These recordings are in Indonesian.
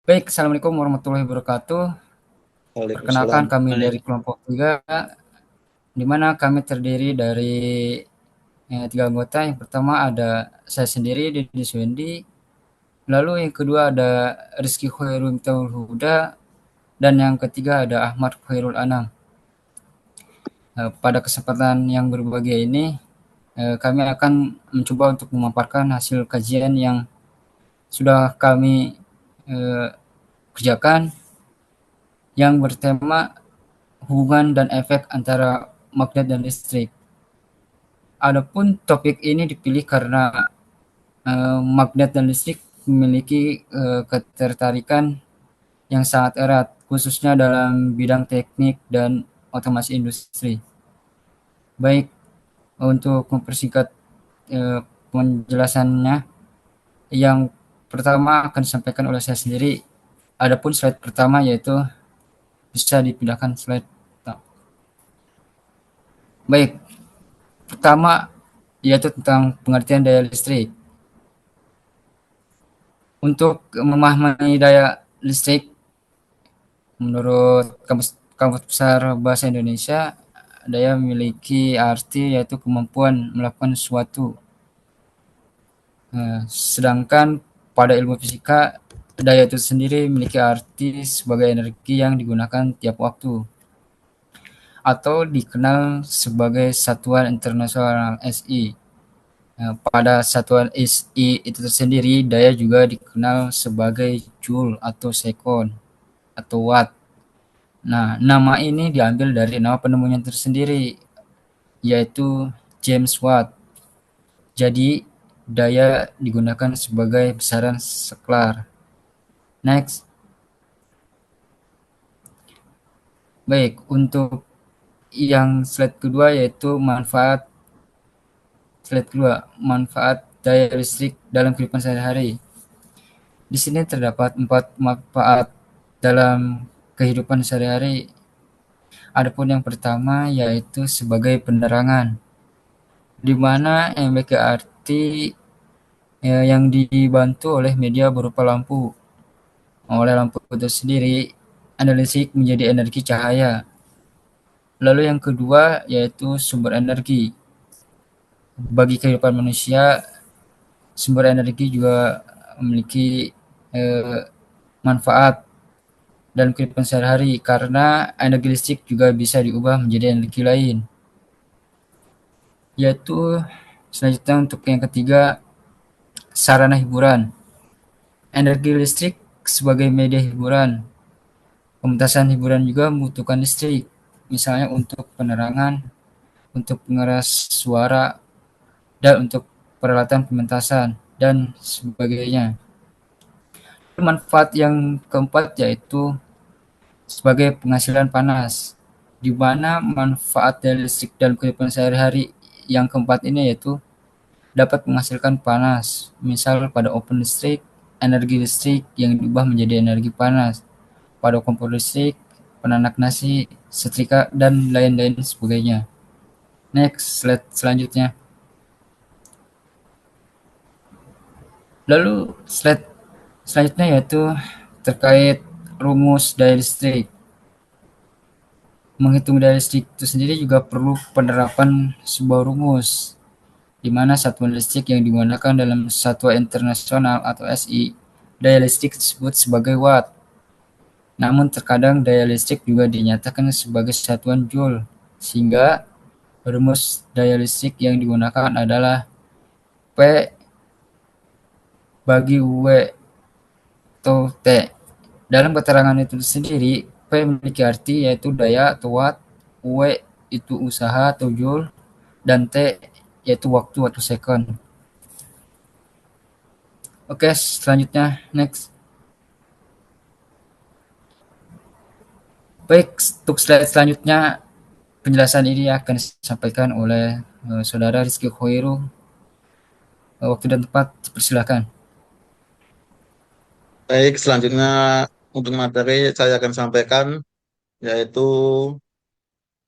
Baik, Assalamualaikum warahmatullahi wabarakatuh. Perkenalkan Waalaikumsalam. kami dari kelompok 3, di mana kami terdiri dari 3 anggota. Yang pertama ada saya sendiri, Deddy Suwendi. Lalu yang kedua ada Rizky Khairul Mitahul Huda. Dan yang ketiga ada Ahmad Khairul Anam. Pada kesempatan yang berbahagia ini, kami akan mencoba untuk memaparkan hasil kajian yang sudah kami eh, kerjakan yang bertema hubungan dan efek antara magnet dan listrik. Adapun topik ini dipilih karena magnet dan listrik memiliki ketertarikan yang sangat erat, khususnya dalam bidang teknik dan otomasi industri. Baik, untuk mempersingkat penjelasannya, yang pertama akan disampaikan oleh saya sendiri. Adapun slide pertama yaitu bisa dipindahkan slide. Baik, pertama yaitu tentang pengertian daya listrik. Untuk memahami daya listrik, menurut Kamus Besar Bahasa Indonesia, daya memiliki arti yaitu kemampuan melakukan sesuatu. Sedangkan pada ilmu fisika, daya itu sendiri memiliki arti sebagai energi yang digunakan tiap waktu atau dikenal sebagai Satuan Internasional SI. Pada satuan SI itu tersendiri, daya juga dikenal sebagai joule atau second atau watt. Nah, nama ini diambil dari nama penemunya tersendiri, yaitu James Watt. Jadi, daya digunakan sebagai besaran sklar. Next. Baik, untuk yang slide kedua yaitu manfaat daya listrik dalam kehidupan sehari-hari. Di sini terdapat 4 manfaat dalam kehidupan sehari-hari. Adapun yang pertama yaitu sebagai penerangan, di mana MBKRT yang dibantu oleh media berupa lampu. Oleh lampu itu sendiri, analisis menjadi energi cahaya. Lalu yang kedua yaitu sumber energi. Bagi kehidupan manusia, sumber energi juga memiliki eh, manfaat dalam kehidupan sehari-hari karena energi listrik juga bisa diubah menjadi energi lain. Yaitu selanjutnya untuk yang ketiga, sarana hiburan. Energi listrik sebagai media hiburan. Pementasan hiburan juga membutuhkan listrik, misalnya untuk penerangan, untuk pengeras suara, dan untuk peralatan pementasan, dan sebagainya. Manfaat yang keempat yaitu sebagai penghasilan panas, di mana manfaat dari listrik dalam kehidupan sehari-hari yang keempat ini yaitu dapat menghasilkan panas, misal pada open listrik, energi listrik yang diubah menjadi energi panas, pada kompor listrik, penanak nasi, setrika, dan lain-lain sebagainya. Next, slide selanjutnya. Lalu slide selanjutnya yaitu terkait rumus daya listrik. Menghitung daya listrik itu sendiri juga perlu penerapan sebuah rumus, di mana satuan listrik yang digunakan dalam satuan internasional atau SI, daya listrik disebut sebagai watt. Namun terkadang daya listrik juga dinyatakan sebagai satuan joule, sehingga rumus daya listrik yang digunakan adalah P bagi W atau T. Dalam keterangan itu sendiri, P memiliki arti yaitu daya atau watt, W itu usaha atau joule, dan T yaitu waktu atau second. Oke, selanjutnya next. Baik, untuk slide selanjutnya penjelasan ini akan disampaikan oleh saudara Rizky Khoiru. Waktu dan tempat dipersilakan. Baik, selanjutnya untuk materi saya akan sampaikan yaitu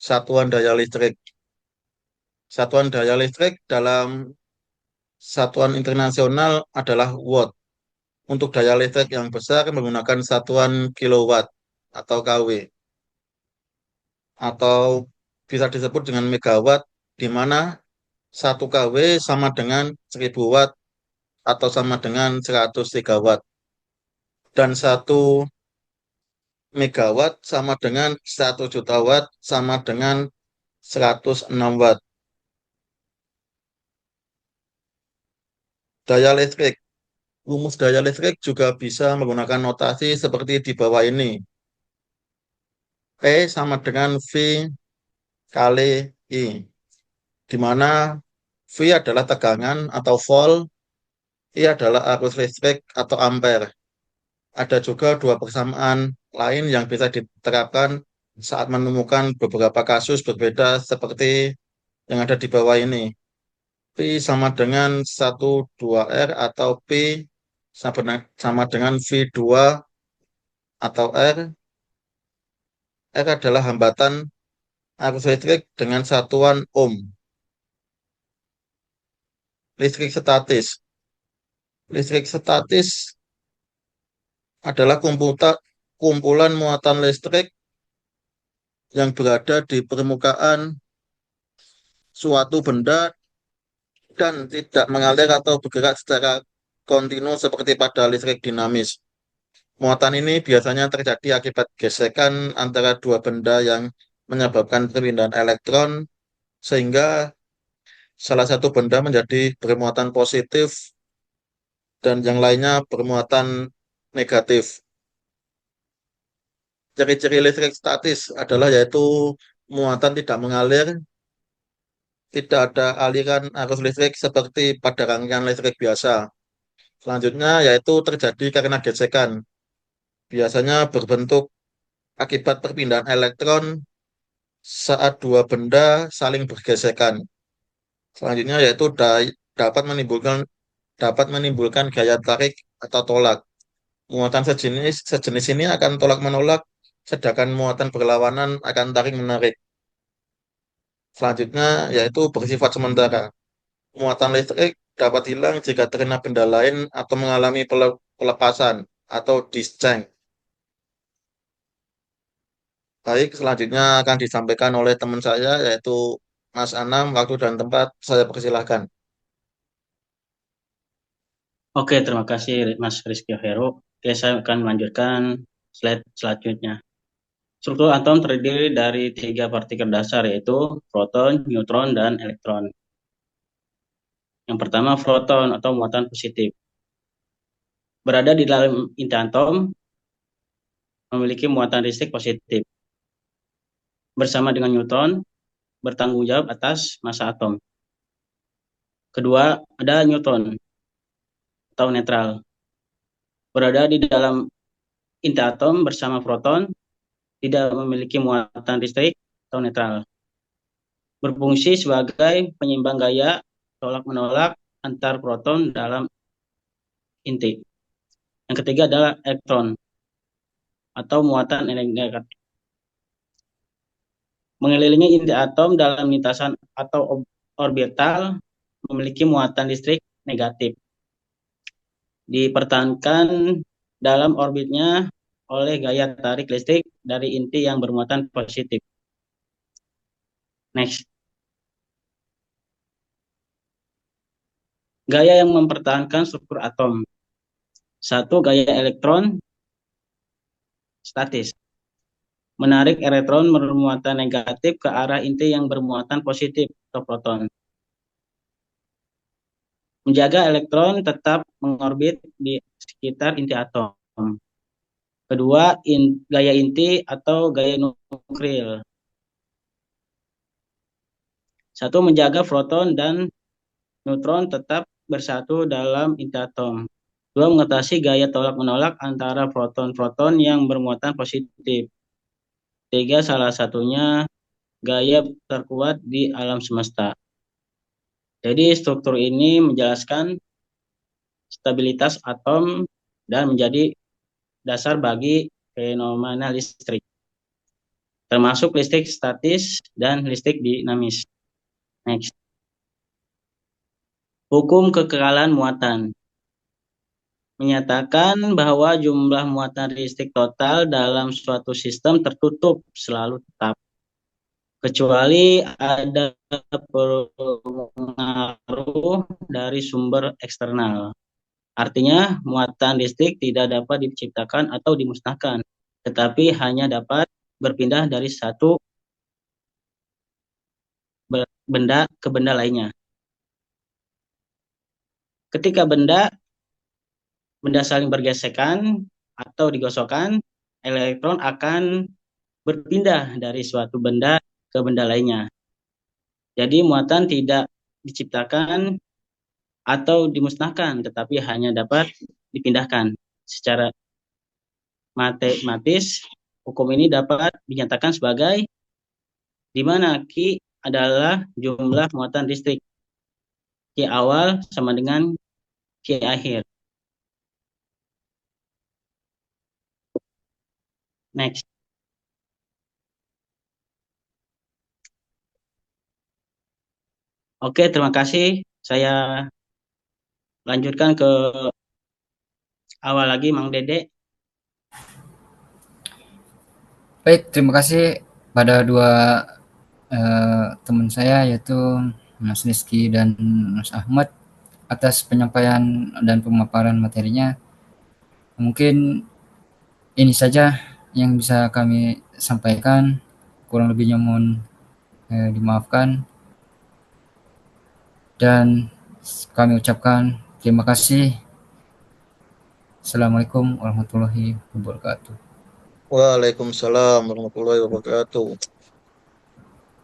satuan daya listrik. Satuan daya listrik dalam satuan internasional adalah watt. untuk daya listrik yang besar menggunakan satuan kilowatt atau kW, atau bisa disebut dengan megawatt, di mana 1 kW sama dengan 1000 watt atau sama dengan 103 watt. Dan 1 megawatt sama dengan 1 juta watt sama dengan 106 watt. Daya listrik. Rumus daya listrik juga bisa menggunakan notasi seperti di bawah ini. P sama dengan V kali I, di mana V adalah tegangan atau volt, I adalah arus listrik atau ampere. Ada juga dua persamaan lain yang bisa diterapkan saat menemukan beberapa kasus berbeda seperti yang ada di bawah ini. P sama dengan 1,2R atau P sama dengan V2 atau R. R adalah hambatan arus listrik dengan satuan ohm. Listrik statis. Listrik statis adalah kumpulan muatan listrik yang berada di permukaan suatu benda dan tidak mengalir atau bergerak secara kontinu seperti pada listrik dinamis. Muatan ini biasanya terjadi akibat gesekan antara dua benda yang menyebabkan perpindahan elektron, sehingga salah satu benda menjadi bermuatan positif dan yang lainnya bermuatan negatif. Ciri-ciri listrik statis adalah yaitu muatan tidak mengalir, tidak ada aliran arus listrik seperti pada rangkaian listrik biasa. Selanjutnya yaitu terjadi karena gesekan. Biasanya berbentuk akibat perpindahan elektron saat dua benda saling bergesekan. Selanjutnya yaitu dapat menimbulkan gaya tarik atau tolak. Muatan sejenis ini akan tolak menolak, sedangkan muatan berlawanan akan tarik menarik. Selanjutnya yaitu bersifat sementara. Muatan listrik dapat hilang jika terkena benda lain atau mengalami pelepasan atau discharge. Baik, selanjutnya akan disampaikan oleh teman saya yaitu Mas Anam. Waktu dan tempat saya persilahkan. Oke, terima kasih Mas Rizky Heru. Oke, saya akan melanjutkan slide selanjutnya. Struktur atom terdiri dari 3 partikel dasar, yaitu proton, neutron, dan elektron. Yang pertama, proton atau muatan positif. Berada di dalam inti atom, memiliki muatan listrik positif. Bersama dengan neutron, bertanggung jawab atas massa atom. Kedua, ada neutron atau netral. Berada di dalam inti atom bersama proton, tidak memiliki muatan listrik atau netral. Berfungsi sebagai penyeimbang gaya tolak-menolak antar proton dalam inti. Yang ketiga adalah elektron atau muatan negatif. Mengelilingi inti atom dalam lintasan atau orbital memiliki muatan listrik negatif. Dipertahankan dalam orbitnya oleh gaya tarik listrik dari inti yang bermuatan positif. Next. Gaya yang mempertahankan struktur atom. 1. Gaya elektron statis. Menarik elektron bermuatan negatif ke arah inti yang bermuatan positif atau proton. Menjaga elektron tetap mengorbit di sekitar inti atom. Kedua, gaya inti atau gaya nuklir. 1. Menjaga proton dan neutron tetap bersatu dalam inti atom. 2. Mengatasi gaya tolak-menolak antara proton-proton yang bermuatan positif. 3. Salah satunya gaya terkuat di alam semesta. Jadi struktur ini menjelaskan stabilitas atom dan menjadi dasar bagi fenomena listrik, termasuk listrik statis dan listrik dinamis. Next. Hukum kekekalan muatan. menyatakan bahwa jumlah muatan listrik total dalam suatu sistem tertutup selalu tetap, kecuali ada pengaruh dari sumber eksternal. Artinya, muatan listrik tidak dapat diciptakan atau dimusnahkan, tetapi hanya dapat berpindah dari satu benda ke benda lainnya. Ketika benda saling bergesekan atau digosokkan, elektron akan berpindah dari suatu benda ke benda lainnya. Jadi muatan tidak diciptakan atau dimusnahkan, tetapi hanya dapat dipindahkan. Secara matematis, hukum ini dapat dinyatakan sebagai di mana Q adalah jumlah muatan listrik. Q awal sama dengan Q akhir. Next. Oke, terima kasih. Saya lanjutkan ke awal lagi, Mang Dede. Baik, terima kasih pada dua teman saya yaitu Mas Rizky dan Mas Ahmad atas penyampaian dan pemaparan materinya. Mungkin ini saja yang bisa kami sampaikan. Kurang lebihnya mohon dimaafkan. Dan kami ucapkan terima kasih. Assalamualaikum warahmatullahi wabarakatuh. Waalaikumsalam warahmatullahi wabarakatuh.